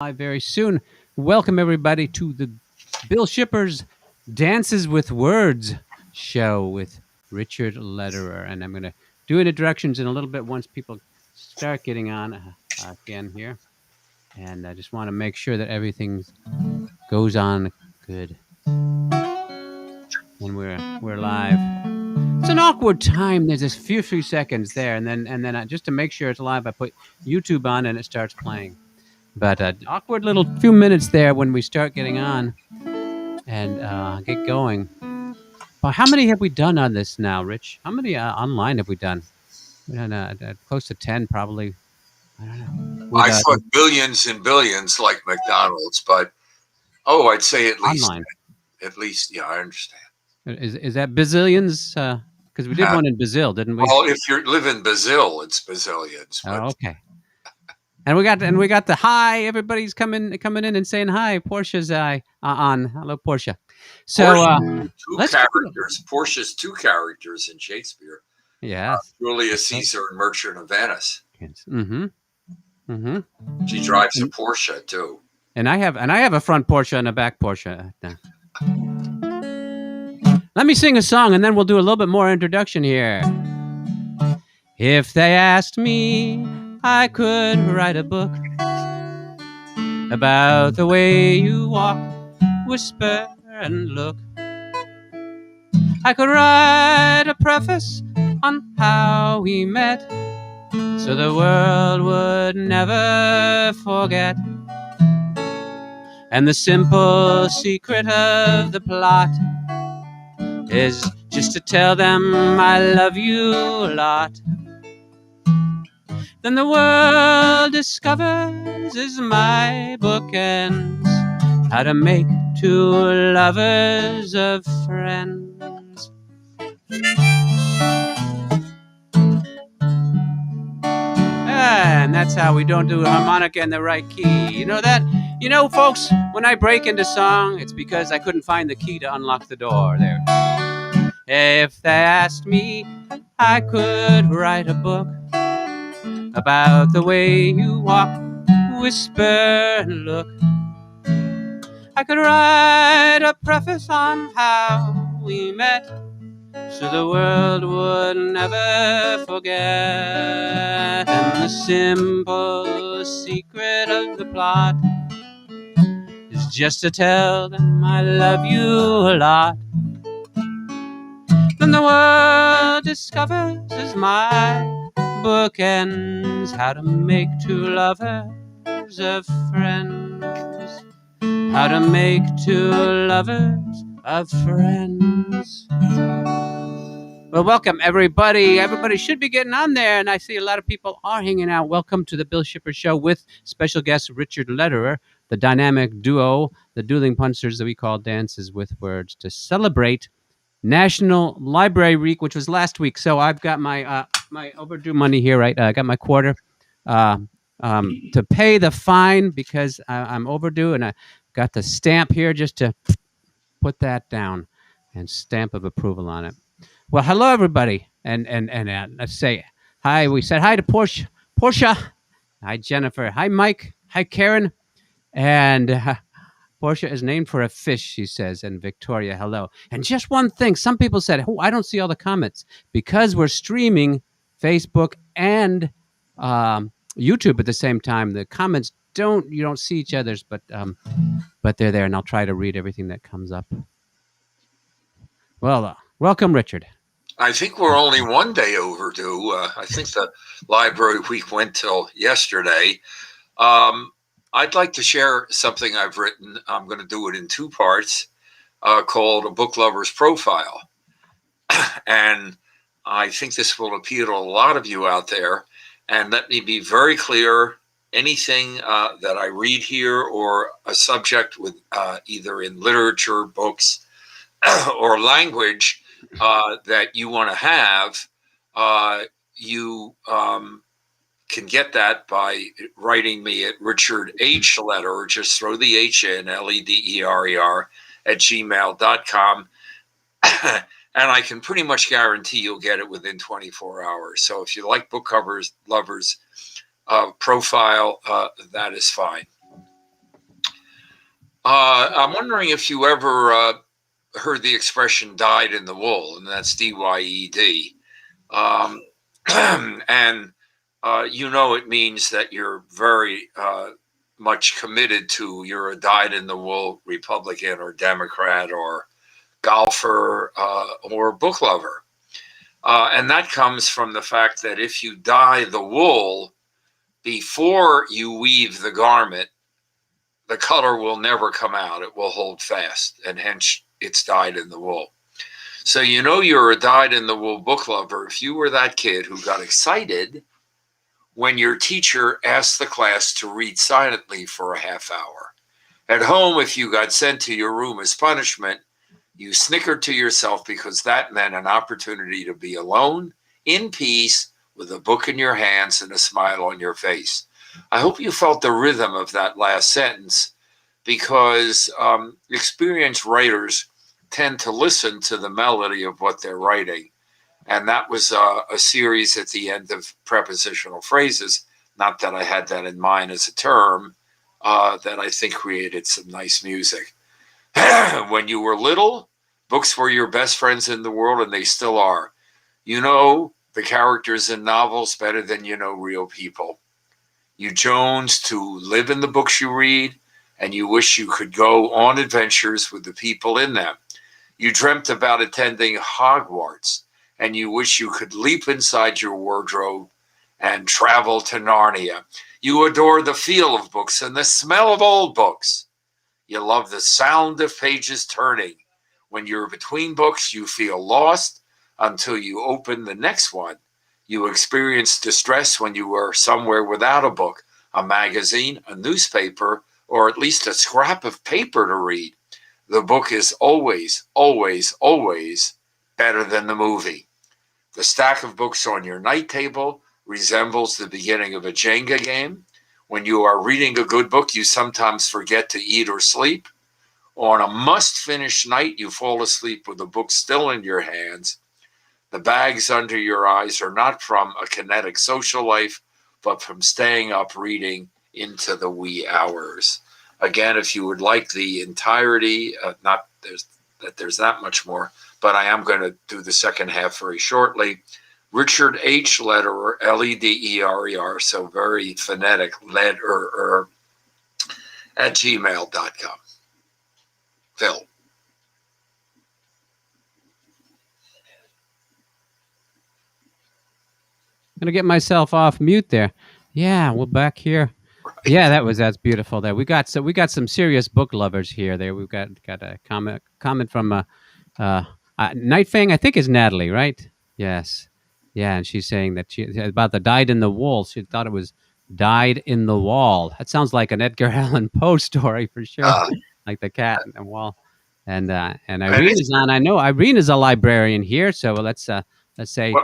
live very soon. Welcome everybody to the Bill Shippers Dances with Words show with Richard Lederer, and I'm going to do introductions in a little bit once people start getting on again here, and I just want to make sure that everything goes on good, and we're live. It's an awkward time. There's this few seconds there, and then just to make sure it's live, I put YouTube on and it starts playing. But awkward little few minutes there when we start getting on and get going. But how many have we done on this now, Rich? How many online have we done? We done close to 10, probably. I don't know. I thought billions and billions like McDonald's, but I'd say at least online. At least, yeah, I understand. Is that bazillions? Because we did one in Brazil, didn't we? Well, if you live in Brazil, it's bazillions. Oh, okay. And we got the hi. Everybody's coming in and saying hi. Portia's on. Hello, Portia. So two characters. Portia's two characters in Shakespeare. Yes. Julius Caesar and Merchant of Venice. Mm-hmm. Mm-hmm. She drives a Porsche too. And I have a front Porsche and a back Porsche. Let me sing a song and then we'll do a little bit more introduction here. If they asked me, I could write a book about the way you walk, whisper, and look. I could write a preface on how we met, so the world would never forget. And the simple secret of the plot is just to tell them I love you a lot. Then the world discovers as my book ends how to make two lovers of friends. And that's how we don't do a harmonica in the right key. You know that? You know, folks, when I break into song, it's because I couldn't find the key to unlock the door. There. If they asked me, I could write a book about the way you walk, whisper, and look. I could write a preface on how we met, so the world would never forget. And the simple secret of the plot is just to tell them I love you a lot. Then the world discovers as my book ends how to make two lovers of friends. How to make two lovers of friends. Well, welcome everybody. Everybody should be getting on there, and I see a lot of people are hanging out. Welcome to the Bill Shipper Show with special guest Richard Lederer, the dynamic duo, the dueling punsters that we call Dances with Words, to celebrate National Library Week, which was last week. So I've got my my overdue money here, right? I got my quarter to pay the fine because I'm overdue, and I got the stamp here just to put that down and stamp of approval on it. Well, hello everybody, and let's say hi. We said hi to Portia. Hi Jennifer. Hi Mike. Hi Karen. And Portia is named for a fish, she says. And Victoria, hello. And just one thing, some people said, "Oh, I don't see all the comments because we're streaming Facebook and YouTube at the same time. The comments you don't see each other's, but they're there, and I'll try to read everything that comes up." Well, welcome, Richard. I think we're only one day overdue. I think the library week went till yesterday. I'd like to share something I've written. I'm going to do it in two parts, called A Book Lover's Profile. And I think this will appeal to a lot of you out there. And let me be very clear, anything that I read here or a subject with either in literature, books, or language that you want to have, you can get that by writing me at Richard H. Lederer, just throw the H in, Lederer, at gmail.com. And I can pretty much guarantee you'll get it within 24 hours. So if you like book covers, lovers profile, that is fine. I'm wondering if you ever heard the expression "dyed in the wool," and that's DYED. Um, and it means that you're very much committed to, you're a dyed-in-the-wool Republican or Democrat or golfer or book lover. And that comes from the fact that if you dye the wool before you weave the garment, the color will never come out. It will hold fast, and hence it's dyed in the wool. So you're a dyed-in-the-wool book lover if you were that kid who got excited when your teacher asked the class to read silently for a half hour. At home, if you got sent to your room as punishment, you snickered to yourself because that meant an opportunity to be alone, in peace, with a book in your hands and a smile on your face. I hope you felt the rhythm of that last sentence, because experienced writers tend to listen to the melody of what they're writing. And that was a series at the end of prepositional phrases, not that I had that in mind as a term, that I think created some nice music. When you were little, books were your best friends in the world, and they still are. You know the characters in novels better than you know real people. You jones to live in the books you read, and you wish you could go on adventures with the people in them. You dreamt about attending Hogwarts, and you wish you could leap inside your wardrobe and travel to Narnia. You adore the feel of books and the smell of old books. You love the sound of pages turning. When you're between books, you feel lost until you open the next one. You experience distress when you are somewhere without a book, a magazine, a newspaper, or at least a scrap of paper to read. The book is always, always, always better than the movie. The stack of books on your night table resembles the beginning of a Jenga game. When you are reading a good book, you sometimes forget to eat or sleep. On a must-finish night, you fall asleep with the book still in your hands. The bags under your eyes are not from a kinetic social life, but from staying up reading into the wee hours. Again, if you would like the entirety, not there's that much more, but I am going to do the second half very shortly. Richard H. Lederer, Lederer, so very phonetic, Lederer, at gmail.com. Phil. I'm going to get myself off mute there. Yeah, we're back here. Yeah, that's beautiful. There we got some serious book lovers here. There we've got a comment from Nightfang. I think is Natalie, right? Yes, yeah, and she's saying that about the dyed in the wool. She thought it was dyed in the wall. That sounds like an Edgar Allan Poe story for sure, like the cat in the wall. And Irene is on. I know Irene is a librarian here, so let's say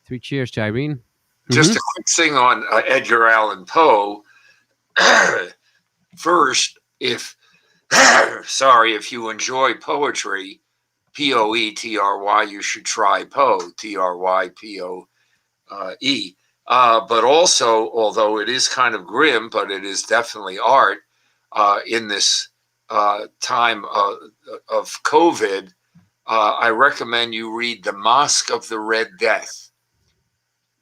three cheers to Irene. Just a quick thing on Edgar Allan Poe. First, if you enjoy poetry, Poetry, you should try Poe, Trypoe. But also, although it is kind of grim, but it is definitely art in this time of COVID, I recommend you read The Mosque of the Red Death.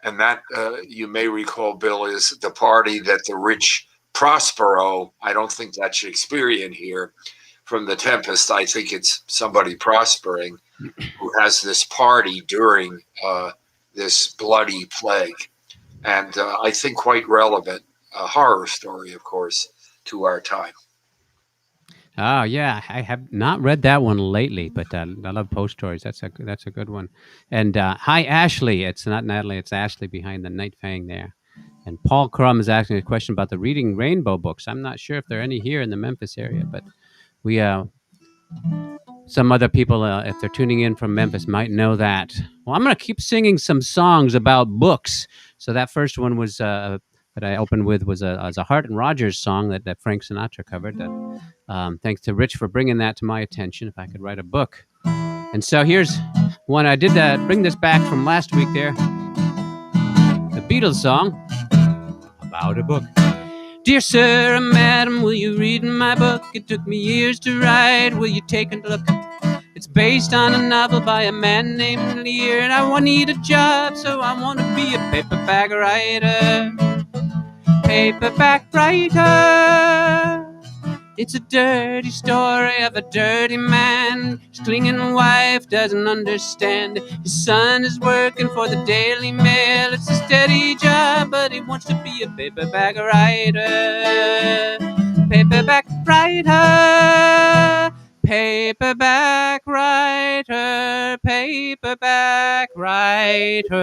And that, you may recall, Bill, is the party that the rich Prospero, I don't think that's Shakespearean here, from The Tempest. I think it's somebody prospering who has this party during this bloody plague. And I think quite relevant, a horror story, of course, to our time. Oh yeah, I have not read that one lately, but I love Poe stories. That's a good one. And hi Ashley, it's not Natalie, it's Ashley behind the Night Fang there. And Paul Crum is asking a question about the Reading Rainbow books. I'm not sure if there are any here in the Memphis area, but we some other people, if they're tuning in from Memphis, might know that. Well, I'm going to keep singing some songs about books. So that first one was that I opened with was a Hart and Rogers song that Frank Sinatra covered. Thanks to Rich for bringing that to my attention. If I could write a book. And so here's one. I did bring this back from last week there. The Beatles song about a book. Dear sir and madam, will you read my book. It took me years to write. Will you take a look? It's based on a novel by a man named Lear. And I need a job, so I want to be a paperback writer. Paperback writer. It's a dirty story of a dirty man. His clinging wife doesn't understand. His son is working for the Daily Mail. It's a steady job, but he wants to be a paperback writer. Paperback writer. Paperback writer. Paperback writer.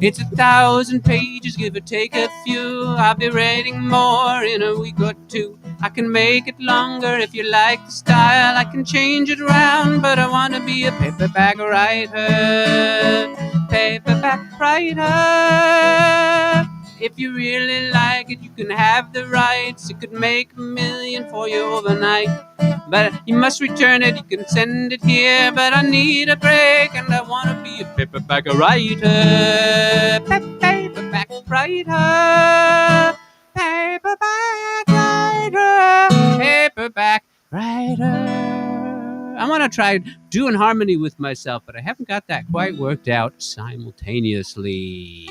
It's 1,000 pages, give or take a few. I'll be writing more in a week or two. I can make it longer if you like the style. I can change it around, but I want to be a paperback writer. Paperback writer. If you really like it, you can have the rights. It could make $1 million for you overnight. But you must return it, you can send it here. But I need a break and I want to be a paperback writer. Paperback writer. Paperback writer. Paperback writer. I want to try doing harmony with myself, but I haven't got that quite worked out simultaneously.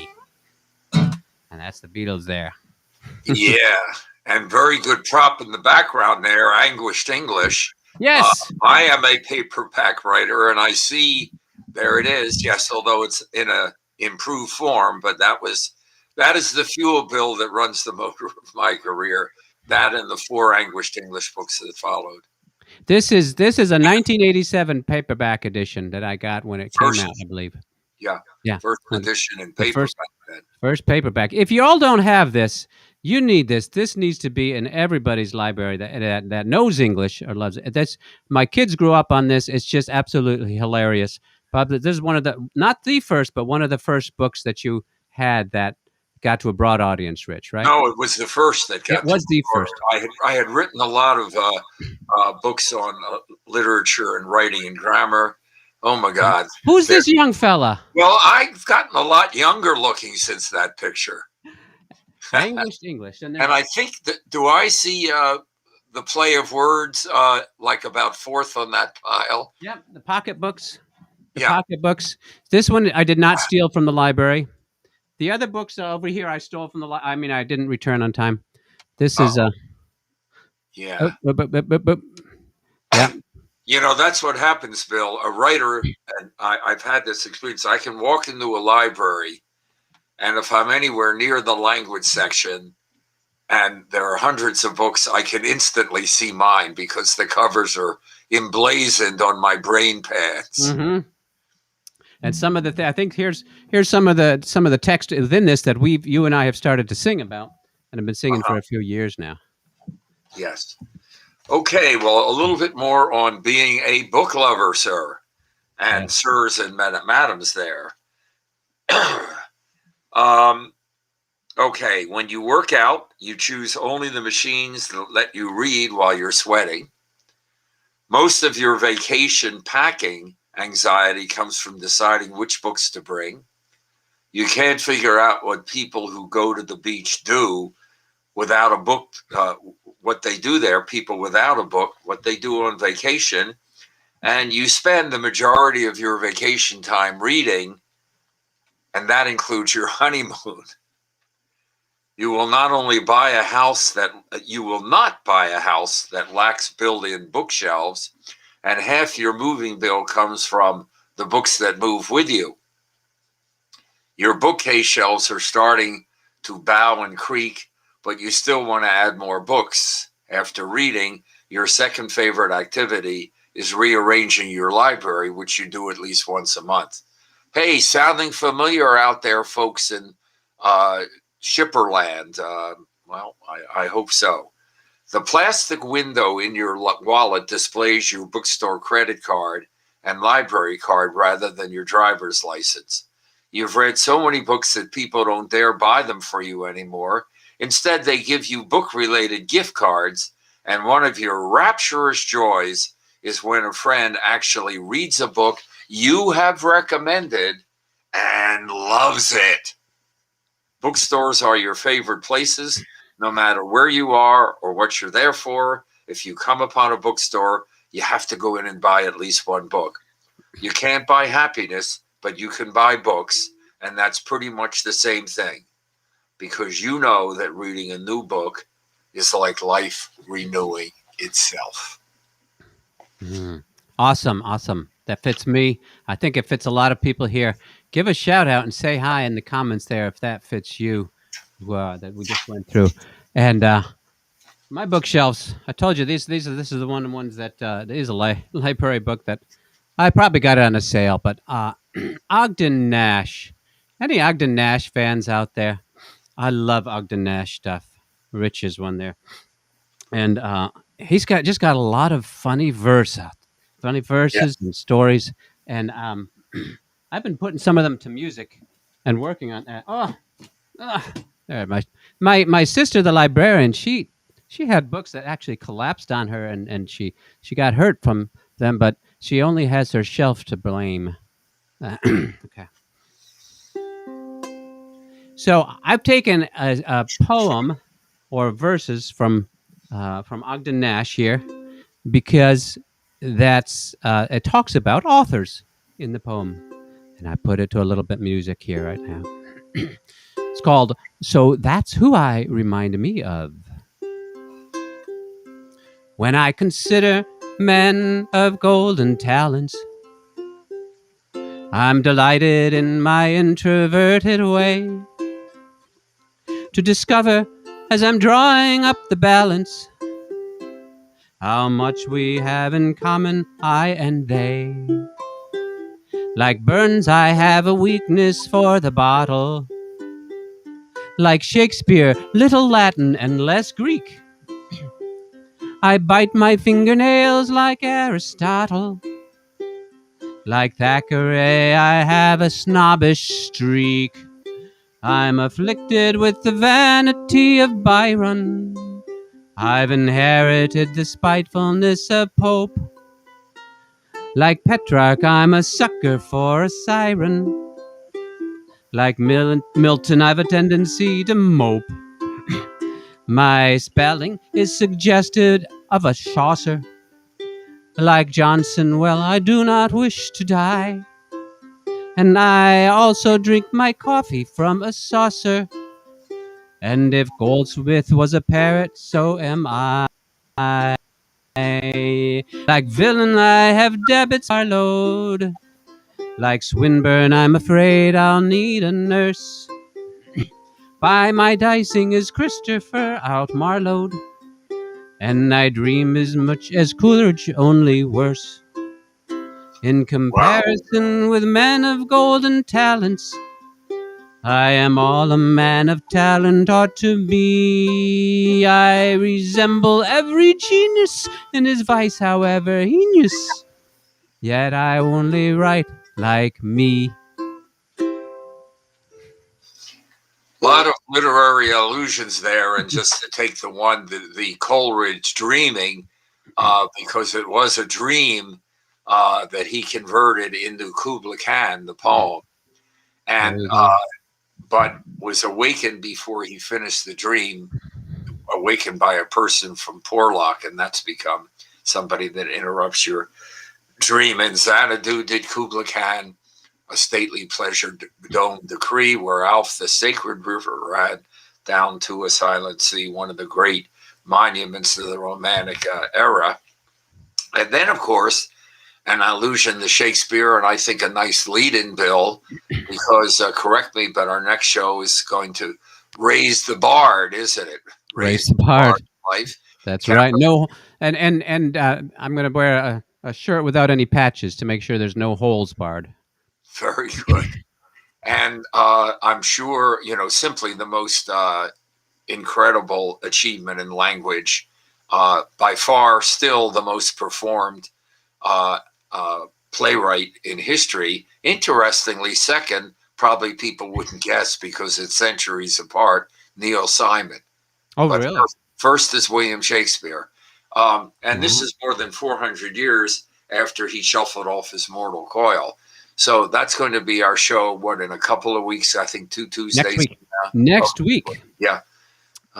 And that's the Beatles there. Yeah. And very good prop in the background there, Anguished English. Yes. I am a paperback writer, and I see there it is. Yes, although it's in a improved form, but that is the fuel bill that runs the motor of my career. That and the 4 Anguished English books that followed. This is a 1987 paperback edition that I got when it came out, I believe. Yeah. Yeah. First edition in paperback. First paperback. If you all don't have this, you need this. This needs to be in everybody's library that knows English or loves it. That's my kids grew up on this. It's just absolutely hilarious. Bob, this is one of the not the first, but one of the first books that you had that got to a broad audience, Rich, right? No, it was the first that got. It was the first. I had written a lot of books on literature and writing and grammar. Oh my God! Who's this young fella? Well, I've gotten a lot younger looking since that picture. English, and I think that do I see the play of words like about 4th on that pile? Yeah, the pocketbooks. Yeah. Pocketbooks. This one I did not steal from the library. The other books over here I stole from the library. I mean, I didn't return on time. This is yeah. Yeah. You know, that's what happens, Bill. A writer, and I've had this experience. I can walk into a library, and if I'm anywhere near the language section, and there are hundreds of books, I can instantly see mine because the covers are emblazoned on my brain pads. Mm-hmm. And some of the I think here's some of the text within this that you and I have started to sing about and have been singing for a few years now. Yes. Okay, well, a little bit more on being a book lover, sir, and yes. Sirs and madams there. Okay, when you work out, you choose only the machines that let you read while you're sweating. Most of your vacation packing anxiety comes from deciding which books to bring. You can't figure out what people who go to the beach do without a book, what they do there, people without a book, what they do on vacation. And you spend the majority of your vacation time reading, and that includes your honeymoon. You will not buy a house that lacks built-in bookshelves, and half your moving bill comes from the books that move with you. Your bookcase shelves are starting to bow and creak, but you still want to add more books. After reading, your second favorite activity is rearranging your library, which you do at least once a month. Hey, sounding familiar out there, folks in Shipperland? Well, I hope so. The plastic window in your wallet displays your bookstore credit card and library card rather than your driver's license. You've read so many books that people don't dare buy them for you anymore. Instead, they give you book-related gift cards, and one of your rapturous joys is when a friend actually reads a book you have recommended and loves it. Bookstores are your favorite places, no matter where you are or what you're there for. If you come upon a bookstore, you have to go in and buy at least one book. You can't buy happiness, but you can buy books, and that's pretty much the same thing, because you know that reading a new book is like life renewing itself. Awesome. That fits me. I think it fits a lot of people here. Give a shout out and say hi in the comments there if that fits you, that we just went through. And my bookshelves, I told you this is the ones that is a library book that I probably got it on a sale. But Ogden Nash, any Ogden Nash fans out there? I love Ogden Nash stuff. Rich is one there, and he's got a lot of funny funny Yeah. verses and stories. And I've been putting some of them to music and working on that. There, my sister, the librarian, she had books that actually collapsed on her, and she got hurt from them, but she only has her shelf to blame. Okay. So I've taken a poem or verses from Ogden Nash here because it talks about authors in the poem, and I put it to a little bit music here right now. It's called "So That's Who I Remind Me Of." When I consider men of golden talents, I'm delighted in my introverted way to discover, as I'm drawing up the balance, how much we have in common, I and they. Like Burns, I have a weakness for the bottle. Like Shakespeare, little Latin and less Greek. I bite my fingernails like Aristotle. Like Thackeray, I have a snobbish streak. I'm afflicted with the vanity of Byron. I've inherited the spitefulness of Pope. Like Petrarch, I'm a sucker for a siren. Like Milton, I've a tendency to mope. My spelling is suggested of a Chaucer. Like Johnson, well, I do not wish to die. And I also drink my coffee from a saucer. And if Goldsmith was a parrot, so am I. Like Villain, I have debits our load. Like Swinburne, I'm afraid I'll need a nurse. By my dicing is Christopher out Marlowe. And I dream as much as Coleridge, only worse. In Wow. comparison with men of golden talents, I am all a man of talent ought to be. I resemble every genius in his vice, however heinous. Yet I only write like me. A lot of literary allusions there, and just to take the one, the Coleridge dreaming, because it was a dream that he converted into Kubla Khan, the poem, There and you go. but was awakened before he finished the dream, awakened by a person from Porlock, and that's become somebody that interrupts your dream. And Xanadu did Kubla Khan a stately pleasure dome decree where Alf the sacred river ran down to a silent sea, one of the great monuments of the Romantic era. And then, of course, an allusion to Shakespeare, and I think a nice lead-in, Bill, because correct me, but our next show is going to raise the bard, isn't it? Raise the bard. Life. That's right. No, and I'm going to wear a shirt without any patches to make sure there's no holes barred. Very good. And I'm sure, simply the most incredible achievement in language, by far still the most performed playwright in history. Interestingly, second, probably people wouldn't guess because it's centuries apart, Neil Simon. Oh, But really? first is William Shakespeare. And this is more than 400 years after he shuffled off his mortal coil. So that's going to be our show, in a couple of weeks, I think 2 Tuesdays. Next week. Next week. Yeah.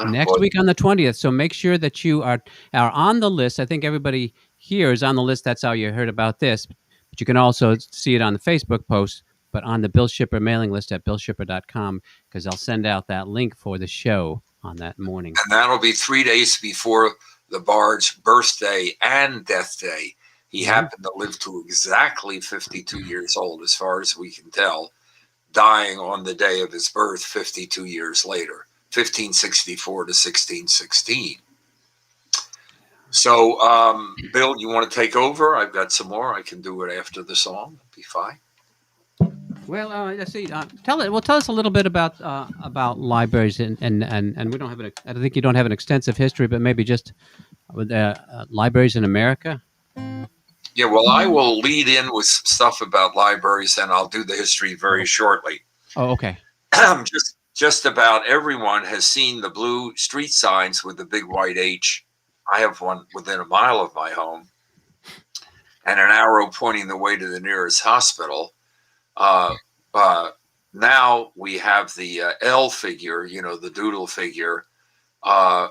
Next week on the 20th. So make sure that you are on the list. I think everybody here is on the list. That's how you heard about this. But you can also see it on the Facebook post, but on the Bill Shipper mailing list at billshipper.com, because I'll send out that link for the show on that morning. And that'll be 3 days before the Bard's birthday and death day. He happened to live to exactly 52 years old, as far as we can tell, dying on the day of his birth 52 years later, 1564 to 1616. So, Bill, you want to take over? I've got some more. I can do it after the song. It'll be fine. Well, let's see. Tell us a little bit about libraries, and we don't have I think you don't have an extensive history, but maybe just with libraries in America. Yeah, well, I will lead in with some stuff about libraries, and I'll do the history very shortly. Oh, okay. Just about everyone has seen the blue street signs with the big white H. I have one within a mile of my home, and an arrow pointing the way to the nearest hospital. Now we have the L figure, the doodle figure,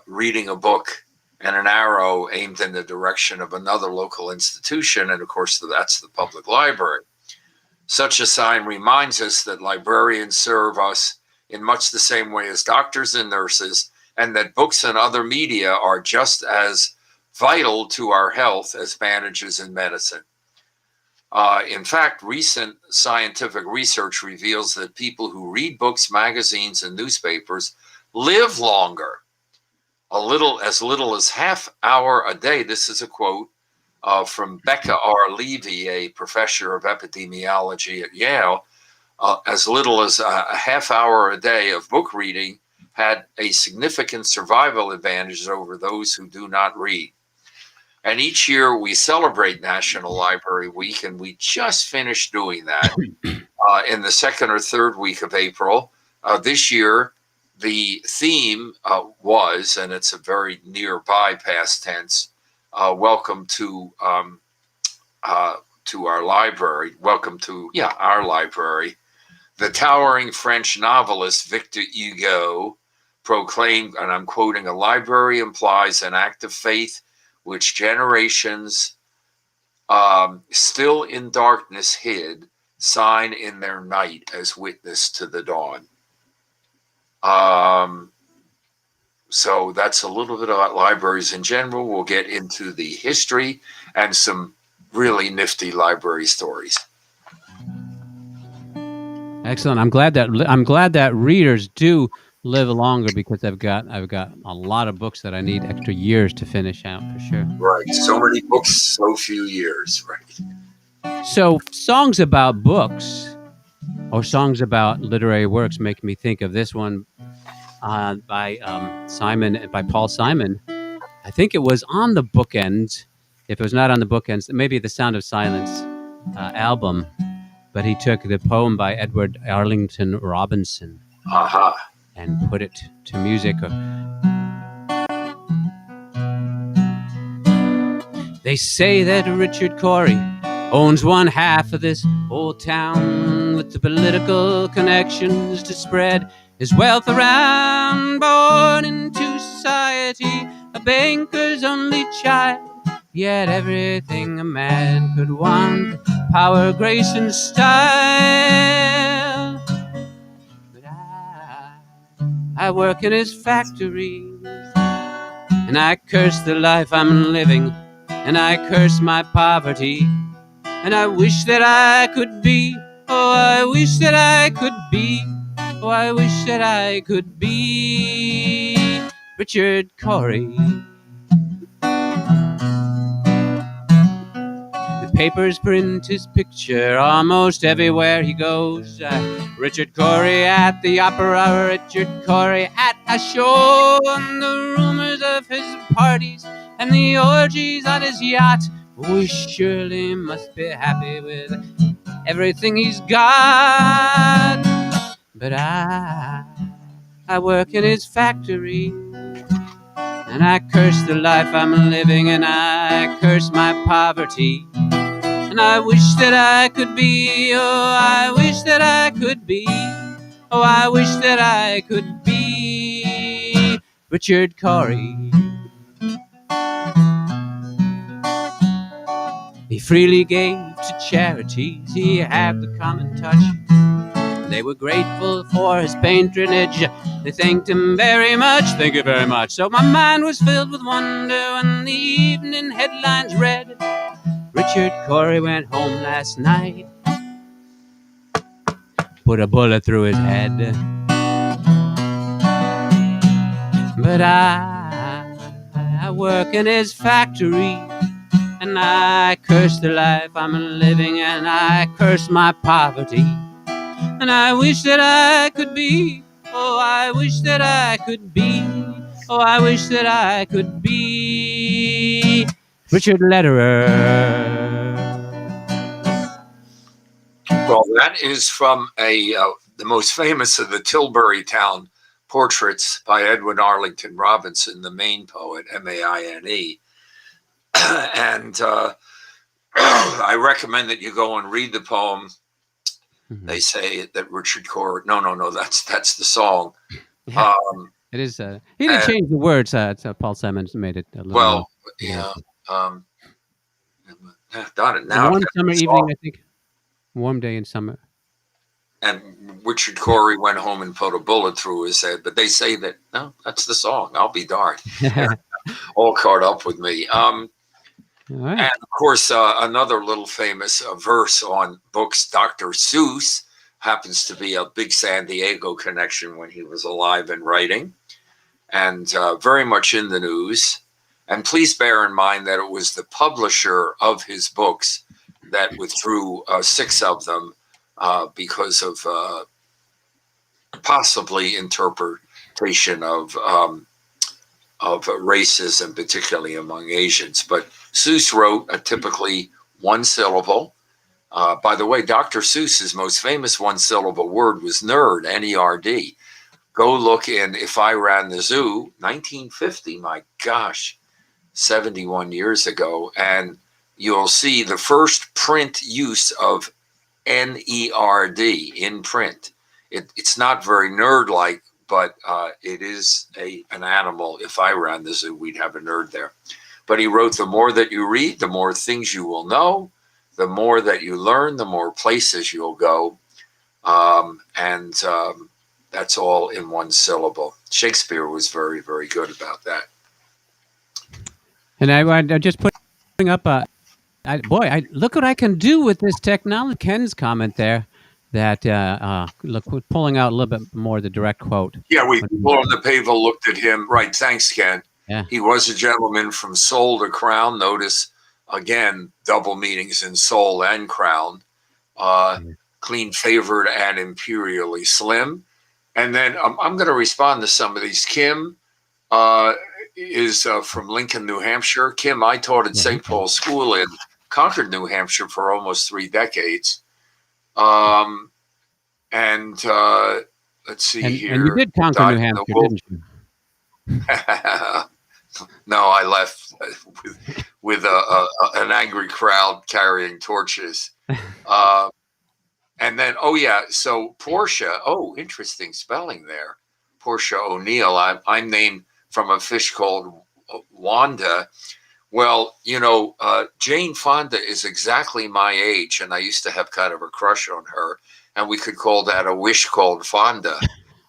reading a book, and an arrow aimed in the direction of another local institution. And of course, that's the public library. Such a sign reminds us that librarians serve us in much the same way as doctors and nurses, and that books and other media are just as vital to our health as bandages and medicine. In fact, recent scientific research reveals that people who read books, magazines, and newspapers live longer, as little as half hour a day. This is a quote from Becca R. Levy, a professor of epidemiology at Yale. As little as a half hour a day of book reading had a significant survival advantage over those who do not read. And each year we celebrate National Library Week, and we just finished doing that in the second or third week of April. This year, the theme was, and it's a very nearby past tense, welcome to our library. Welcome to our library. The towering French novelist Victor Hugo proclaimed, and I'm quoting, "A library implies an act of faith which generations still in darkness hid, sign in their night as witness to the dawn." So that's a little bit about libraries in general. We'll get into the history and some really nifty library stories. Excellent. I'm glad that readers do live longer, because I've got a lot of books that I need extra years to finish out, for sure. Right. So many books, so few years. Right. So songs about books or songs about literary works make me think of this one by Paul Simon. I think it was on the Bookends. If it was not on the Bookends, maybe the Sound of Silence album. But he took the poem by Edward Arlington Robinson and put it to music. They say that Richard Corey owns one half of this old town, with the political connections to spread his wealth around. Born into society, a banker's only child, yet everything a man could want: power, grace, and style. But I work in his factory, and I curse the life I'm living, and I curse my poverty, and I wish that I could be, oh, I wish that I could be, oh, I wish that I could be Richard Corey. Papers print his picture almost everywhere he goes. Richard Corey at the opera, Richard Corey at a show. And the rumors of his parties and the orgies on his yacht, we surely must be happy with everything he's got. But I work in his factory, and I curse the life I'm living, and I curse my poverty, and And I wish that I could be, oh, I wish that I could be, oh, I wish that I could be Richard Cory. He freely gave to charities, he had the common touch. They were grateful for his patronage. They thanked him very much. Thank you very much. So my mind was filled with wonder when the evening headlines read, Richard Cory went home last night, put a bullet through his head. But I work in his factory, and I curse the life I'm living, and I curse my poverty. And I wish that I could be, oh, I wish that I could be, oh, I wish that I could be Richard Lederer. Well, that is from the most famous of the Tilbury Town portraits by Edwin Arlington Robinson, the Maine poet, Maine. And I recommend that you go and read the poem. Mm-hmm. They say that Richard Cory. No, that's the song. Yeah, it is. He didn't change the words. Paul Simons made it a little. Well, yeah. Got it now. One summer evening, I think. Warm day in summer. And Richard Cory went home and put a bullet through his head. But they say that no, that's the song. I'll be darned. All caught up with me. Right. And of course, another little famous verse on books, Dr. Seuss happens to be a big San Diego connection when he was alive and writing, and very much in the news. And please bear in mind that it was the publisher of his books that withdrew 6 of them because of possibly interpretation of racism, particularly among Asians. But Seuss wrote a typically one syllable. By the way, Dr. Seuss's most famous one syllable word was nerd, N-E-R-D. Go look in If I Ran the Zoo, 1950, my gosh, 71 years ago, and you'll see the first print use of N-E-R-D in print. It's not very nerd-like, but it is an animal. If I ran the zoo, we'd have a nerd there. But he wrote, the more that you read, the more things you will know. The more that you learn, the more places you'll go. And that's all in one syllable. Shakespeare was very, very good about that. And I just putting up look what I can do with this technology. Ken's comment there. That look, we're pulling out a little bit more the direct quote. Yeah, we people on the paper looked at him. Right, thanks, Ken. Yeah. He was a gentleman from soul to crown. Notice again, double meanings in soul and crown. Clean favored and imperially slim. And then I'm going to respond to some of these. Kim is from Lincoln, New Hampshire. Kim, I taught at St. Paul's School in Concord, New Hampshire for almost 3 decades. Let's see here. And you did conquer New Hampshire, didn't you? No, I left with an angry crowd carrying torches. And then, so Portia. Oh, interesting spelling there. Portia O'Neill. I'm named from a fish called Wanda. Well, Jane Fonda is exactly my age, and I used to have kind of a crush on her, and we could call that a wish called Fonda.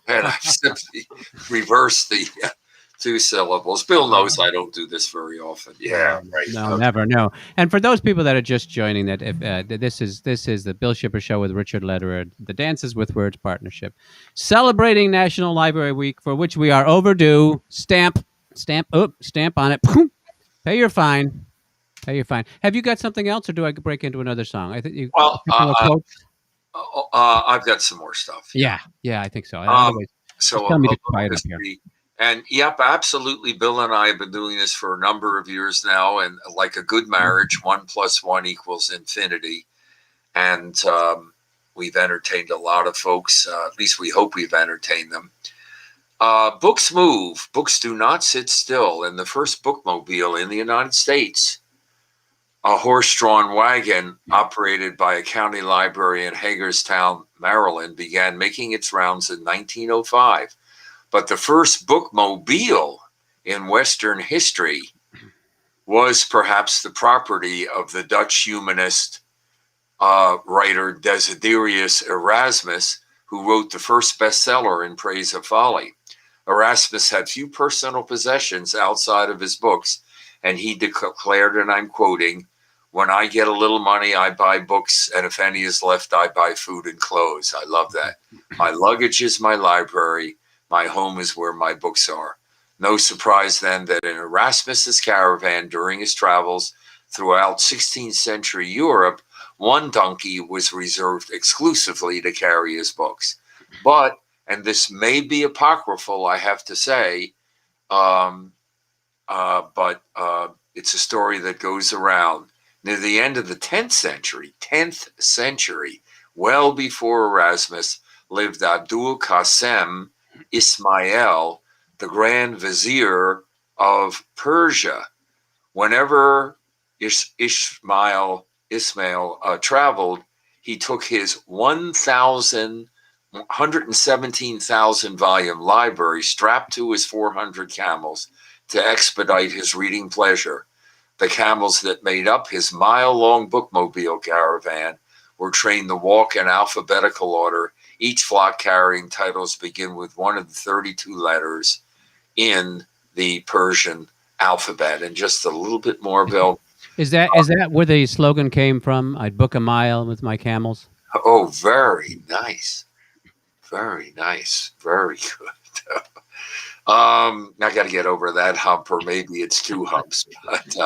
And I simply reversed the 2 syllables. Bill knows I don't do this very often. Yeah, right. No, never. No. And for those people that are just joining, that if this is the Bill Shipper Show with Richard Lederer, the Dances with Words partnership, celebrating National Library Week, for which we are overdue. Stamp on it. Pay your fine. Have you got something else, or do I break into another song? I think you. Well, I've got some more stuff. Yeah, I think so. Tell me to quiet up here. And yep, absolutely. Bill and I have been doing this for a number of years now, and like a good marriage, 1 + 1 = infinity. And we've entertained a lot of folks. At least we hope we've entertained them. Books move. Books do not sit still. And the first bookmobile in the United States a horse-drawn wagon operated by a county library in Hagerstown, Maryland, began making its rounds in 1905. But the first bookmobile in Western history was perhaps the property of the Dutch humanist writer Desiderius Erasmus, who wrote the first bestseller in praise of folly. Erasmus had few personal possessions outside of his books, and he declared, and I'm quoting, "When I get a little money, I buy books, and if any is left, I buy food and clothes." I love that. My luggage is my library. My home is where my books are. No surprise then that in Erasmus's caravan during his travels throughout 16th century Europe, one donkey was reserved exclusively to carry his books. But, and this may be apocryphal, I have to say, but it's a story that goes around. Near the end of the 10th century, well before Erasmus, lived Abdul Qasim Ismail, the Grand Vizier of Persia. Whenever Ismail traveled, he took his 117,000 volume library strapped to his 400 camels to expedite his reading pleasure. The camels that made up his mile-long bookmobile caravan were trained to walk in alphabetical order, each flock carrying titles begin with one of the 32 letters in the Persian alphabet. And just a little bit more, Bill. Is that where the slogan came from? I'd book a mile with my camels. Oh, very nice. Very nice. Very good. I got to get over that hump, or maybe it's two humps. But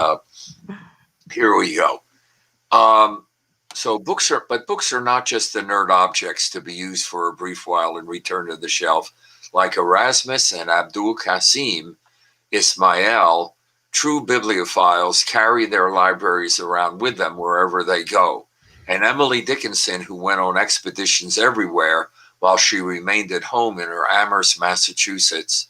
here we go. So books are not just inert objects to be used for a brief while and returned to the shelf. Like Erasmus and Abdul Qasim Ismail, true bibliophiles carry their libraries around with them wherever they go. And Emily Dickinson, who went on expeditions everywhere while she remained at home in her Amherst, Massachusetts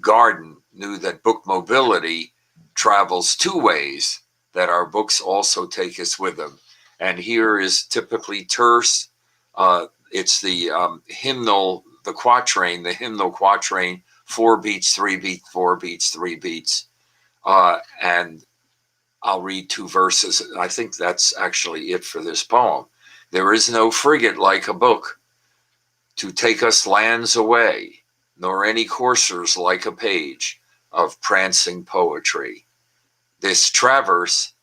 garden, knew that book mobility travels two ways, that our books also take us with them. And here is typically terse. It's the hymnal quatrain, 4 beats, 3 beats, 4 beats, 3 beats. And I'll read 2 verses. I think that's actually it for this poem. There is no frigate like a book to take us lands away, nor any coursers like a page of prancing poetry. This traverse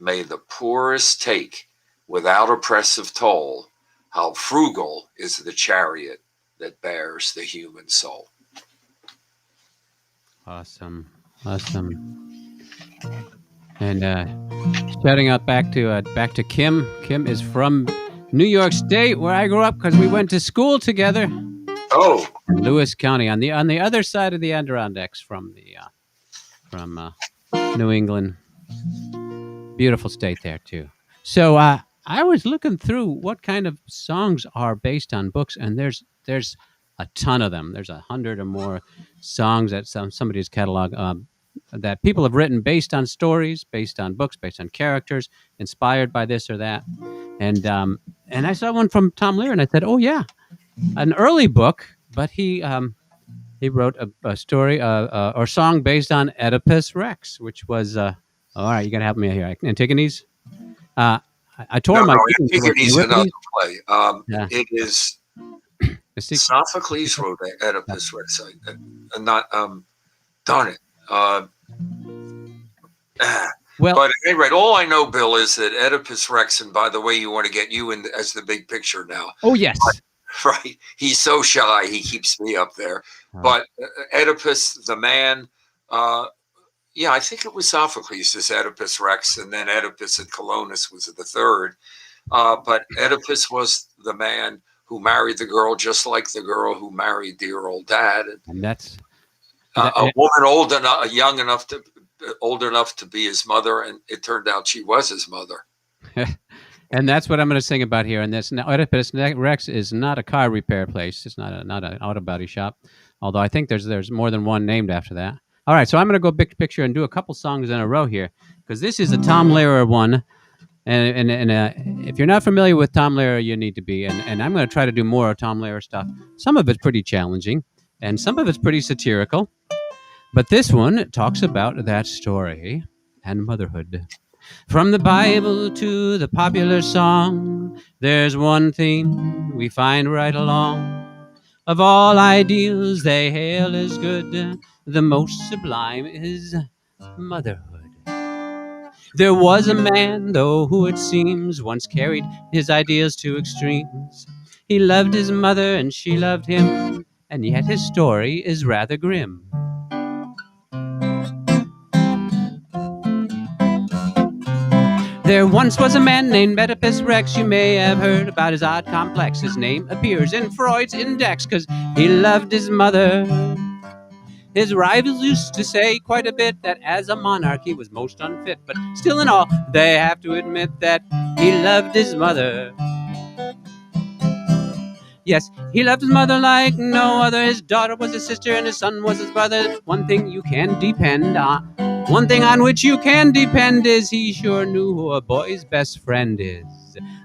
may the poorest take without oppressive toll. How frugal is the chariot that bears the human soul. Awesome. And shouting out back to Kim. Kim is from New York State, where I grew up because we went to school together. Oh, Lewis County on the other side of the Adirondacks from New England. Beautiful state there too. So I was looking through what kind of songs are based on books, and there's a ton of them. There's 100 or more songs that somebody's catalog that people have written based on stories, based on books, based on characters, inspired by this or that. And I saw one from Tom Lehrer, and I said, "Oh yeah, an early book." But he wrote a story or song based on Oedipus Rex, which was all right. You gotta help me here, Antigone's. I tore my. Antigone's another play. Yeah. It is. Sophocles wrote Oedipus Rex. Not darn it. Well, but at any rate, all I know, Bill, is that Oedipus Rex, and by the way, you want to get you in as the big picture now. Oh, yes. Right. He's so shy, he keeps me up there. But Oedipus, the man, I think it was Sophocles as Oedipus Rex, and then Oedipus at Colonus was the third. But Oedipus was the man who married the girl just like the girl who married dear old dad. And that's a woman young enough to be his mother, and it turned out she was his mother. And that's what I'm going to sing about here. And this now, Oedipus Rex is not a car repair place. It's not an auto body shop, although I think there's more than one named after that. All right, so I'm going to go big picture and do a couple songs in a row here because this is a Tom Lehrer one. And if you're not familiar with Tom Lehrer, you need to be. And I'm going to try to do more of Tom Lehrer stuff. Some of it's pretty challenging, and some of it's pretty satirical. But this one talks about that story and motherhood. From the Bible to the popular song, there's one theme we find right along. Of all ideals they hail as good, the most sublime is motherhood. There was a man, though, who it seems once carried his ideals to extremes. He loved his mother and she loved him, and yet his story is rather grim. There once was a man named Oedipus Rex. You may have heard about his odd complex. His name appears in Freud's index, 'cause he loved his mother. His rivals used to say quite a bit that as a monarch he was most unfit, but still in all, they have to admit that he loved his mother. Yes, he loved his mother like no other. His daughter was his sister and his son was his brother. One thing you can depend on, one thing on which you can depend is he sure knew who a boy's best friend is.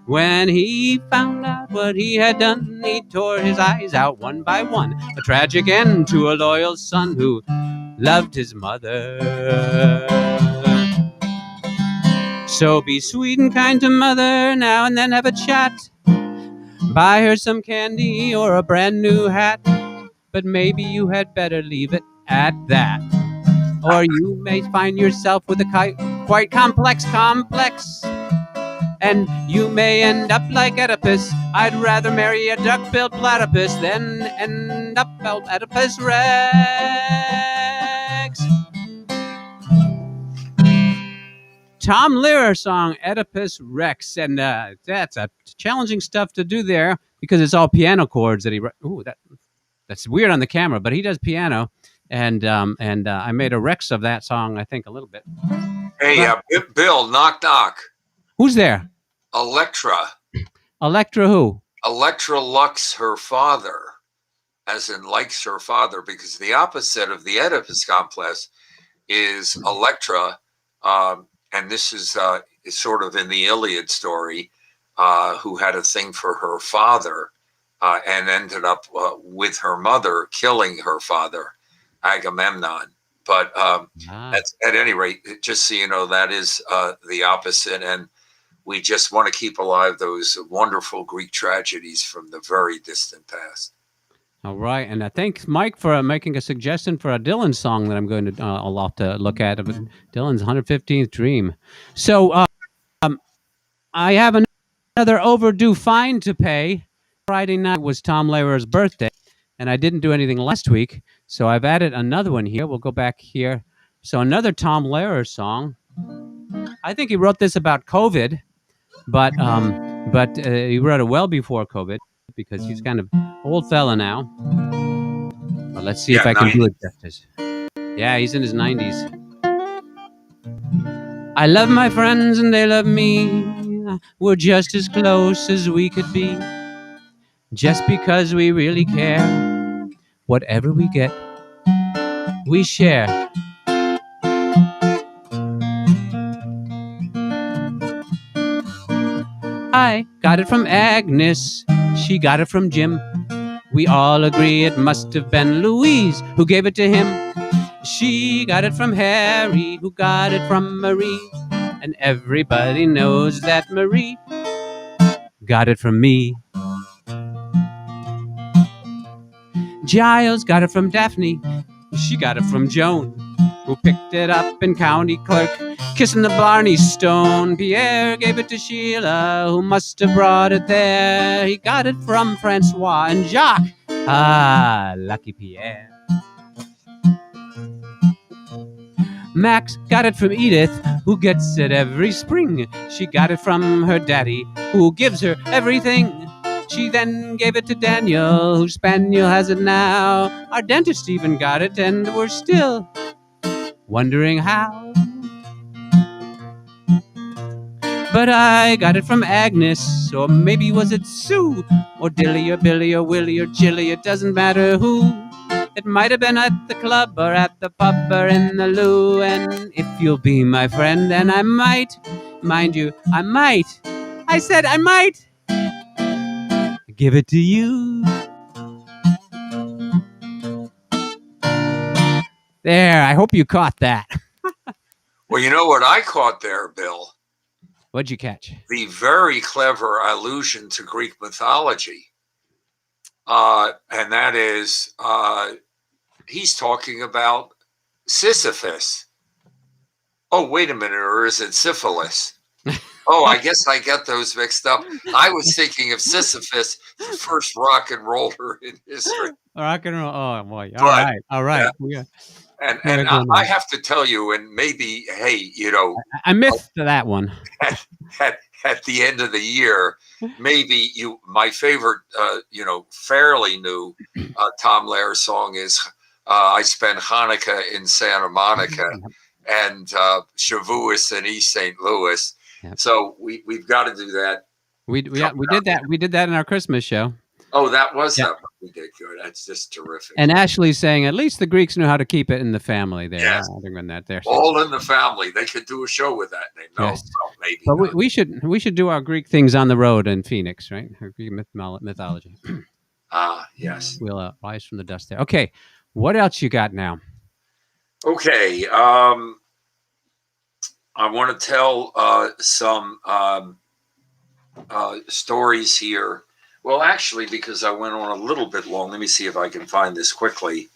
When he found out what he had done, he tore his eyes out one by one. A tragic end to a loyal son who loved his mother. So be sweet and kind to mother now and then, have a chat. Buy her some candy or a brand new hat, but maybe you had better leave it at that. Or you may find yourself with a quite complex, and you may end up like Oedipus. I'd rather marry a duck-billed platypus than end up Oedipus Rex. Tom Lehrer song, Oedipus Rex, and that's a challenging stuff to do there because it's all piano chords that he wrote. Ooh, that's weird on the camera, but he does piano, and I made a Rex of that song, I think, a little bit. Hey, Bill, knock, knock. Who's there? Electra. Electra who? Electra Lux, her father, as in likes her father, because the opposite of the Oedipus complex is Electra, and this is sort of in the Iliad story, who had a thing for her father and ended up with her mother killing her father, Agamemnon. But at any rate, just so you know, that is the opposite. And we just want to keep alive those wonderful Greek tragedies from the very distant past. All right, and I thank Mike for making a suggestion for a Dylan song that I'm going to I'll have to look at. Dylan's 115th Dream. So I have another overdue fine to pay. Friday night was Tom Lehrer's birthday, and I didn't do anything last week, so I've added another one here. We'll go back here. So another Tom Lehrer song. I think he wrote this about COVID, but he wrote it well before COVID because he's kind of old fella now. But let's see if I can do it justice. Yeah, he's in his 90s. I love my friends and they love me. We're just as close as we could be. Just because we really care. Whatever we get, we share. I got it from Agnes. She got it from Jim. We all agree it must have been Louise who gave it to him. She got it from Harry, who got it from Marie. And everybody knows that Marie got it from me. Giles got it from Daphne. She got it from Joan, who picked it up in County Clerk, kissing the Blarney Stone. Pierre gave it to Sheila, who must have brought it there. He got it from Francois and Jacques. Ah, lucky Pierre. Max got it from Edith, who gets it every spring. She got it from her daddy, who gives her everything. She then gave it to Daniel, whose spaniel has it now. Our dentist even got it, and we're still wondering how. But I got it from Agnes, or maybe was it Sue, or Dilly, or Billy, or Willie, or Jilly, it doesn't matter who. It might have been at the club or at the pub or in the loo. And if you'll be my friend, then I might, mind you, I might. I said I might give it to you. There, I hope you caught that. Well, you know what I caught there, Bill? What'd you catch? The very clever allusion to Greek mythology. And that is, he's talking about Sisyphus. Oh, wait a minute, or is it syphilis? Oh, I guess I got those mixed up. I was thinking of Sisyphus, the first rock and roller in history. Rock and roll. Oh boy! But, All right. yeah. And I have to tell you, and maybe, hey, you know, I missed that one. At the end of the year, maybe my favorite, fairly new Tom Lehrer song is I Spent Hanukkah in Santa Monica and Shavuos in East St. Louis. Yep. So we've got to do that. We did that. We did that in our Christmas show. Oh, that was that we did good. That's just terrific. And Ashley's saying at least the Greeks knew how to keep it in the family there. Yes. All in the family. They could do a show with that name. No, yes. Well, maybe. But we should do our Greek things on the road in Phoenix, right? Our Greek mythology. Yes. We'll rise from the dust there. Okay. What else you got now? Okay. I want to tell some stories here. Well, actually, because I went on a little bit long, let me see if I can find this quickly.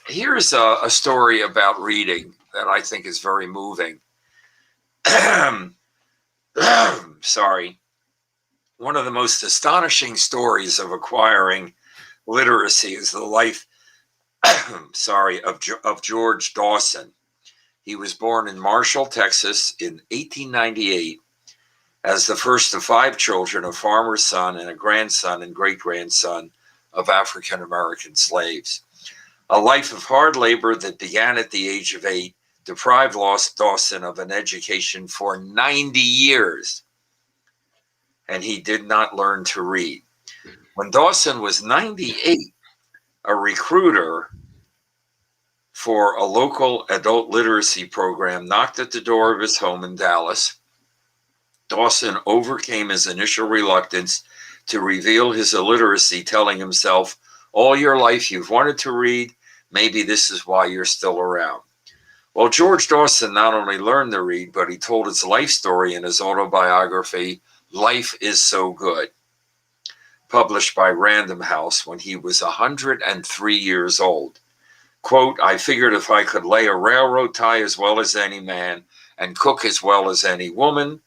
Here's a story about reading that I think is very moving. Sorry. One of the most astonishing stories of acquiring literacy is the life, of George Dawson. He was born in Marshall, Texas in 1898. As the first of 5 children, a farmer's son and a grandson and great-grandson of African-American slaves. A life of hard labor that began at the age of 8 deprived Dawson of an education for 90 years, and he did not learn to read. When Dawson was 98, a recruiter for a local adult literacy program knocked at the door of his home in Dallas. Dawson overcame his initial reluctance to reveal his illiteracy, telling himself, all your life you've wanted to read, maybe this is why you're still around. Well, George Dawson not only learned to read, but he told his life story in his autobiography, Life is So Good, published by Random House when he was 103 years old. Quote, I figured if I could lay a railroad tie as well as any man and cook as well as any woman,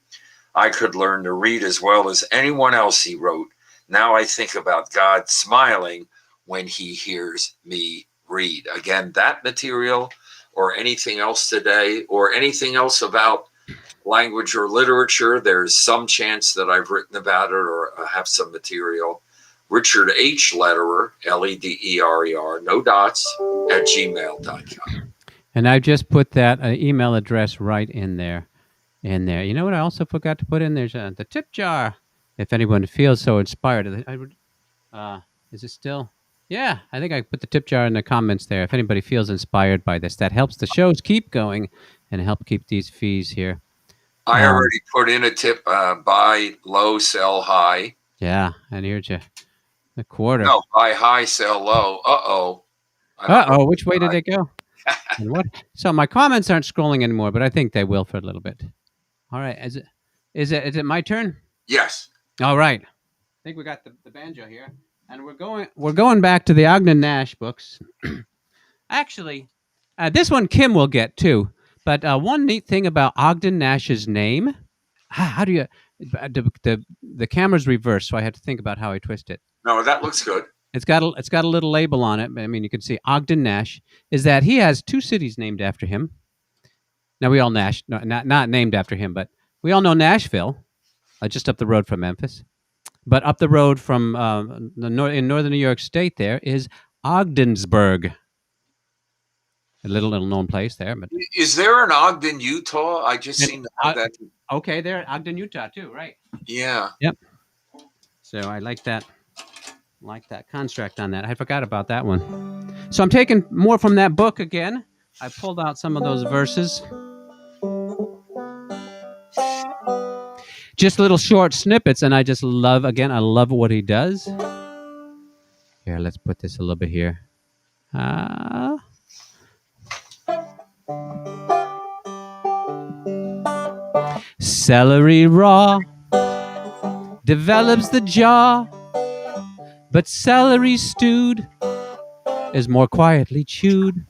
I could learn to read as well as anyone else, he wrote. Now I think about God smiling when he hears me read. Again, that material or anything else today or anything else about language or literature, there's some chance that I've written about it or have some material. Richard H. Lederer, Lederer, no dots, at gmail.com. And I just put that email address right in there. You know what I also forgot to put in? There's the tip jar. If anyone feels so inspired. Is it still? Yeah, I think I put the tip jar in the comments there. If anybody feels inspired by this, that helps the shows keep going and help keep these fees here. I already put in a tip, buy low, sell high. Yeah, and here's a quarter. No, buy high, sell low. Which way did it go? And what? So my comments aren't scrolling anymore, but I think they will for a little bit. All right, is it my turn? Yes. All right. I think we got the banjo here, and we're going back to the Ogden Nash books. Actually, this one Kim will get too. But one neat thing about Ogden Nash's name, how do you? The camera's reversed, so I had to think about how I twist it. No, that looks good. It's got a little label on it. I mean, you can see Ogden Nash. Is that he has 2 cities named after him. Now we all Nash, not named after him, but we all know Nashville, just up the road from Memphis. But up the road from in northern New York State, there is Ogdensburg, a little known place there. But is there an Ogden, Utah? I just seen that. Okay, there at Ogden, Utah too, right? Yeah. Yep. So I like that. Like that construct on that. I forgot about that one. So I'm taking more from that book again. I pulled out some of those verses. Just little short snippets, and I just love, again, I love what he does. Here, let's put this a little bit here. Celery raw develops the jaw, but celery stewed is more quietly chewed.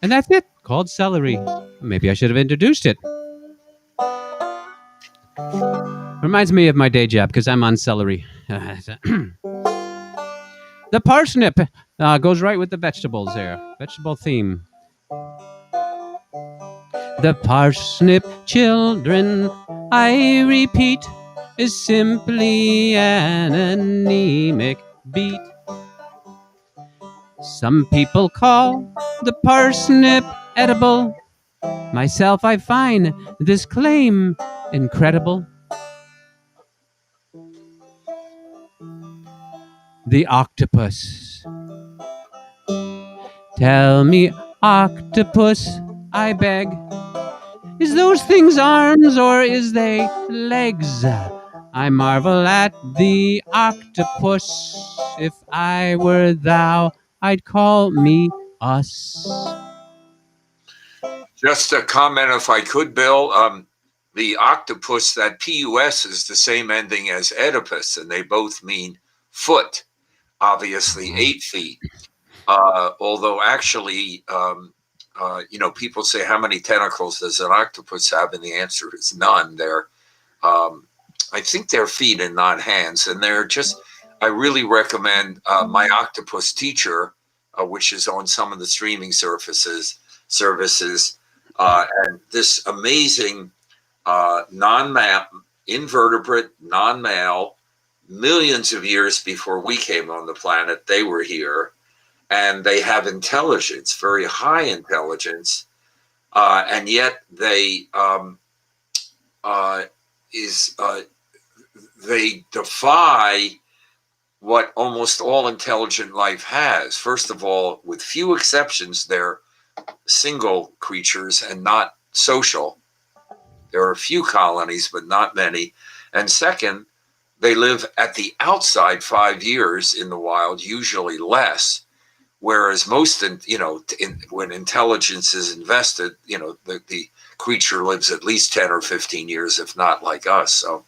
And that's it, called celery. Maybe I should have introduced it. Reminds me of my day job because I'm on celery. The parsnip goes right with the vegetables there. Vegetable theme. The parsnip, children, I repeat, is simply an anemic beet. Some people call the parsnip edible. Myself, I find this claim incredible. The octopus. Tell me, octopus, I beg, is those things arms or is they legs? I marvel at the octopus. If I were thou, I'd call me us. Just a comment, if I could, Bill. The octopus, that PUS is the same ending as Oedipus, and they both mean foot, obviously 8 feet. Although actually, people say, how many tentacles does an octopus have? And the answer is none. They're, I think they're feet and not hands. And they're just, I really recommend My Octopus Teacher, which is on some of the streaming services, and this amazing invertebrate, non-male, millions of years before we came on the planet, they were here. And they have intelligence, very high intelligence, and yet they they defy what almost all intelligent life has. First of all, with few exceptions, they're single creatures and not social. There are a few colonies, but not many. And second, they live at the outside 5 years in the wild, usually less. Whereas most, when intelligence is invested, the creature lives at least 10 or 15 years, if not like us. So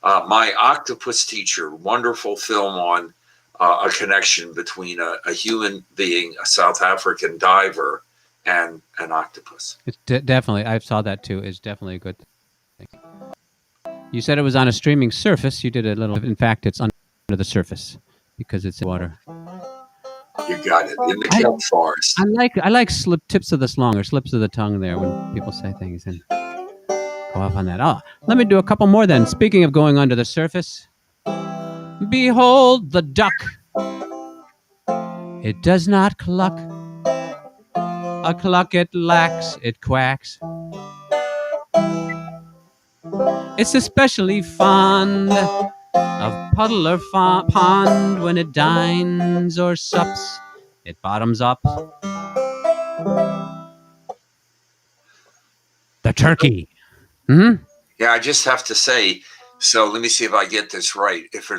My Octopus Teacher, wonderful film on a connection between a human being, a South African diver, and an octopus. It's definitely, I saw that too. It's definitely a good thing. You said it was on a streaming surface. You did a little, in fact, it's under the surface because it's in water. You got it, in the kelp forest. I like slip tips of the tongue or slips of the tongue there when people say things and go off on that. Oh, let me do a couple more then. Speaking of going under the surface, behold the duck. It does not cluck. A cluck it lacks, it quacks. It's especially fond of puddle or pond when it dines or sups. It bottoms up. The turkey. Mm-hmm. Yeah, I just have to say, so let me see if I get this right. If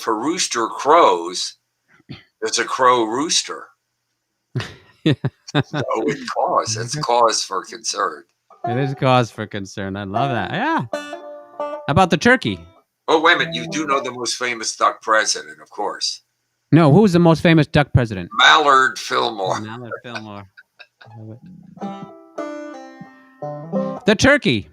a rooster crows, there's a crow rooster. So it's cause for concern. It is cause for concern. I love that. Yeah. How about the turkey? Oh, wait a minute. You do know the most famous duck president, of course. No, who's the most famous duck president? Mallard Fillmore. Mallard Fillmore. The turkey.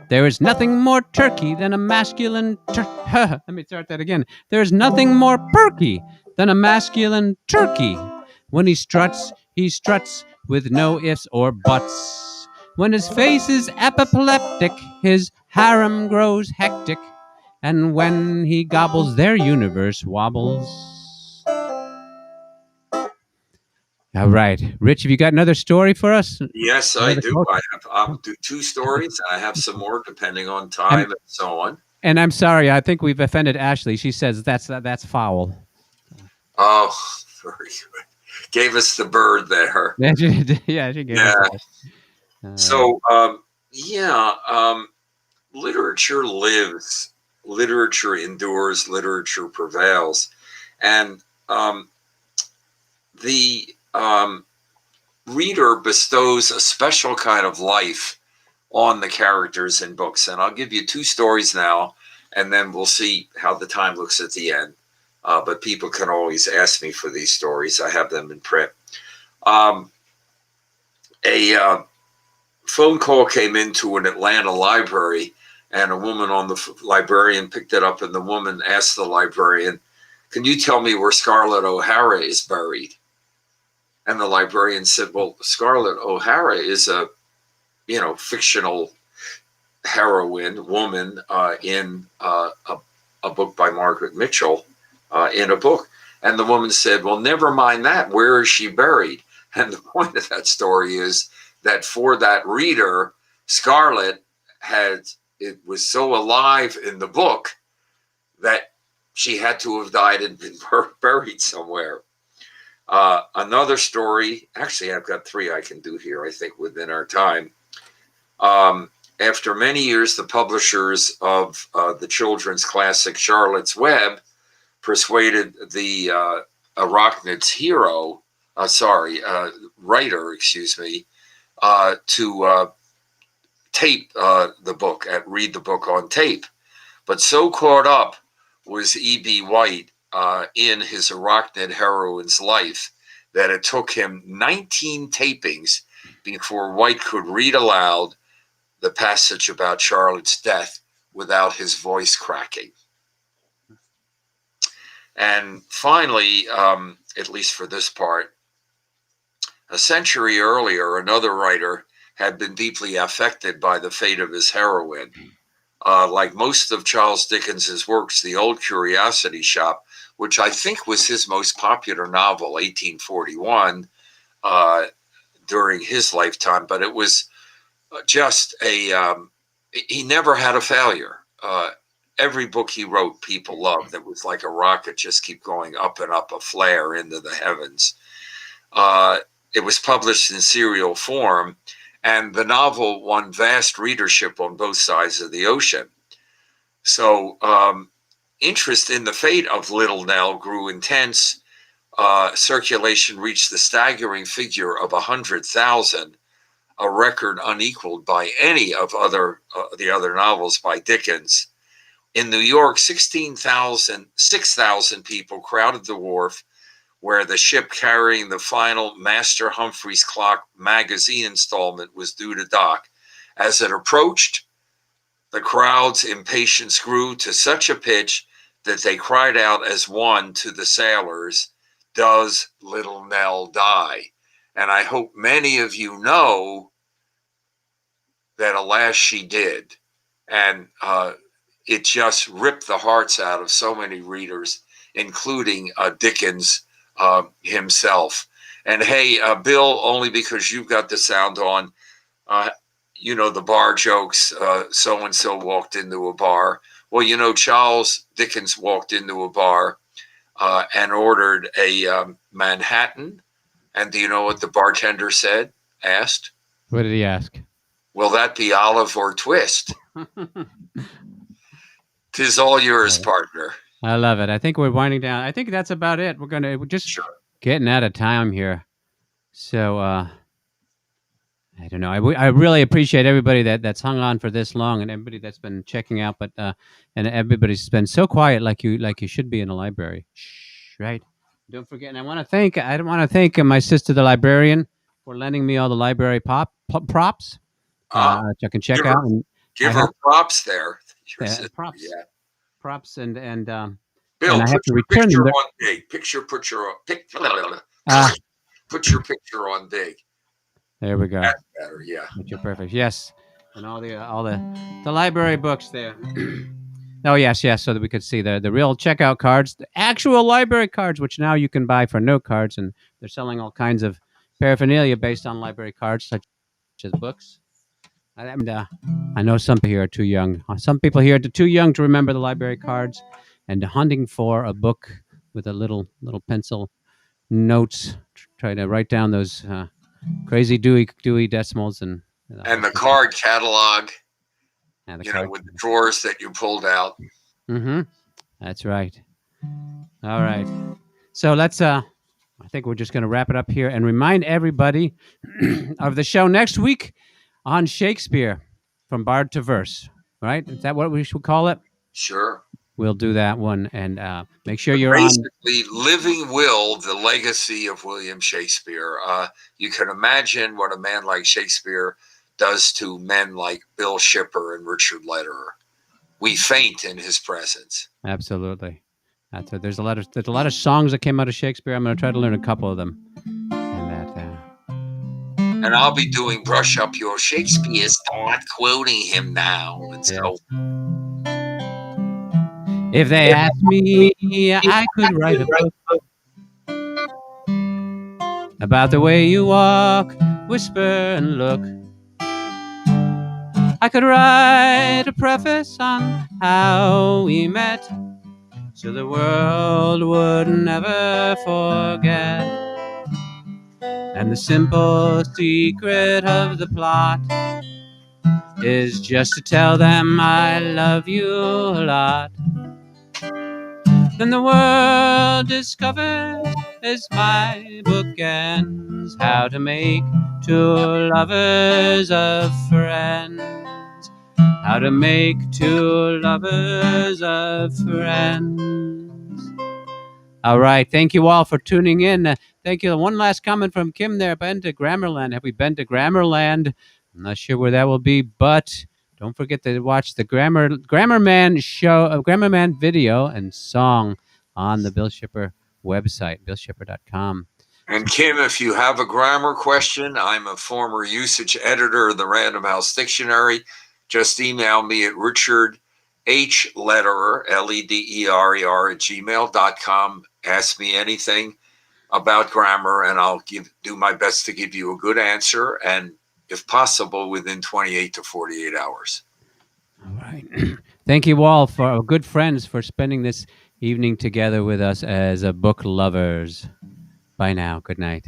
There is nothing more turkey than a masculine Let me start that again. There is nothing more perky than a masculine turkey. When he struts with no ifs or buts. When his face is apoplectic, his harem grows hectic. And when he gobbles, their universe wobbles. All right. Rich, have you got another story for us? Yes, I do. I'll do 2 stories, and I have some more depending on time and so on. And I'm sorry, I think we've offended Ashley. She says that's foul. Oh, very good. Gave us the bird there. Yeah, she gave us Yeah. that. All right. So, yeah, literature lives, literature endures, literature prevails. And the reader bestows a special kind of life on the characters in books. And I'll give you two stories now, and then we'll see how the time looks at the end. But people can always ask me for these stories. I have them in print. A phone call came into an Atlanta library, and a woman on the librarian picked it up, and the woman asked the librarian, "Can you tell me where Scarlett O'Hara is buried?" And the librarian said, "Well, Scarlett O'Hara is a, fictional heroine woman in a book by Margaret Mitchell in a book." And the woman said, "Well, never mind that. Where is she buried?" And the point of that story is that for that reader, Scarlett it was so alive in the book that she had to have died and been buried somewhere. Another story, actually, I've got three I can do here, I think, within our time. After many years, the publishers of the children's classic Charlotte's Web persuaded the Arachnid's writer, to tape the book, read the book on tape. But so caught up was E.B. White in his Arachnid heroine's life that it took him 19 tapings before White could read aloud the passage about Charlotte's death without his voice cracking. And finally, at least for this part, a century earlier, another writer had been deeply affected by the fate of his heroine. Like most of Charles Dickens's works, The Old Curiosity Shop, which I think was his most popular novel, 1841, during his lifetime, but it was just he never had a failure. Every book he wrote, people loved. It was like a rocket, just keep going up and up, a flare into the heavens. It was published in serial form, and the novel won vast readership on both sides of the ocean. So interest in the fate of Little Nell grew intense. Circulation reached the staggering figure of 100,000, a record unequaled by any of the other novels by Dickens. In New York, 6,000 people crowded the wharf where the ship carrying the final Master Humphrey's Clock magazine installment was due to dock. As it approached, the crowd's impatience grew to such a pitch that they cried out as one to the sailors, "Does Little Nell die?" And I hope many of you know that alas, she did. And it just ripped the hearts out of so many readers, including Dickens himself. And hey, Bill, only because you've got the sound on, the bar jokes, so-and-so walked into a bar. Well, Charles Dickens walked into a bar and ordered a Manhattan. And do you know what the bartender asked? What did he ask? Will that be olive or twist? 'Tis all yours, partner. I love it. I think we're winding down. I think that's about it. We're just getting out of time here. So I don't know. I really appreciate everybody that's hung on for this long, and everybody that's been checking out. But and everybody's been so quiet, like you should be in a library. Shh, right? Don't forget. And I want to thank my sister, the librarian, for lending me all the library props. I can check out. And give her props there. Props. Yeah. Props and Bill, and I have to return picture them. on big. Put your picture on big. There we go. That's better, yeah. Picture perfect. Yes, and all the library books there. Oh yes, so that we could see the real checkout cards, the actual library cards, which now you can buy for note cards, and they're selling all kinds of paraphernalia based on library cards, such as books. And I know some people here are too young. Some people here are too young to remember the library cards, and hunting for a book with a little pencil notes, try to write down those crazy Dewey decimals and the card catalog. the card with the drawers that you pulled out. Mm-hmm. That's right. All right. So let's. I think we're just going to wrap it up here and remind everybody of the show next week on Shakespeare, from Bard to Verse. Right? Is that what we should call it? Sure. We'll do that one, and make sure you're basically on. Living Will, the legacy of William Shakespeare. You can imagine what a man like Shakespeare does to men like Bill Shipper and Richard Lederer. We faint in his presence. Absolutely. There's a lot of songs that came out of Shakespeare. I'm going to try to learn a couple of them. And I'll be doing Brush Up Your Shakespeare. Start quoting him now. And so, if they asked me, I could write a book about the way you walk, whisper, and look. I could write a preface on how we met, so the world would never forget. And the simple secret of the plot is just to tell them I love you a lot. Then the world discovers, as my book ends, how to make two lovers of friends. How to make two lovers of friends. All right. Thank you all for tuning in. Thank you. One last comment from Kim there. Been to Grammarland. Have we been to Grammarland? I'm not sure where that will be, but don't forget to watch the Grammarman show, Grammarman video and song on the Bill Shipper website, billshipper.com. And Kim, if you have a grammar question, I'm a former usage editor of the Random House Dictionary. Just email me at Richard H. Lederer, Lederer, @gmail.com. Ask me anything about grammar, and I'll do my best to give you a good answer, and if possible, within 28 to 48 hours. All right. Thank you all, for our good friends, for spending this evening together with us as book lovers. Bye now. Good night.